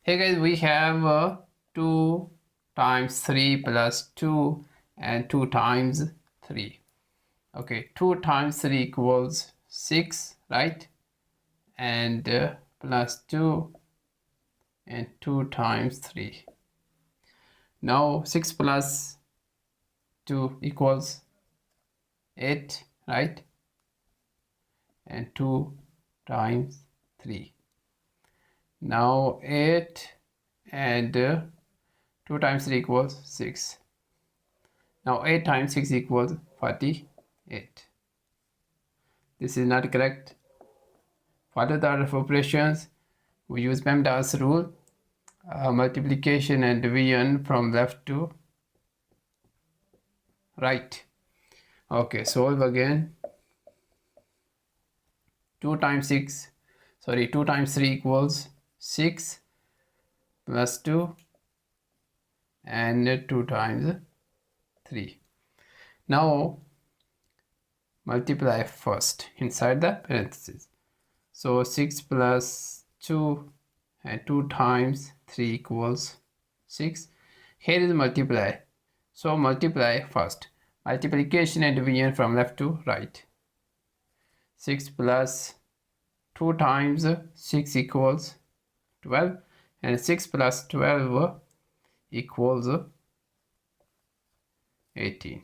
Hey guys, we have 2 times 3 plus 2 and 2 times 3. Okay, 2 times 3 equals 6, right? And plus 2 and 2 times 3. Now 6 plus 2 equals 8, right? And 2 times 3. Now 8 and 2 times 3 equals 6. Now 8 times 6 equals 48. This is not correct. For the order of operations, we use PEMDAS rule, multiplication and division from left to right. Okay, solve again. 2 times 3 equals 6 plus 2 and 2 times 3. Now multiply first inside the parentheses. So 6 plus 2 and 2 times 3 equals 6. Here is multiply. So multiply first. Multiplication and division from left to right. 6 plus 2 times 6 equals 12, and 6 plus 12 equals 18.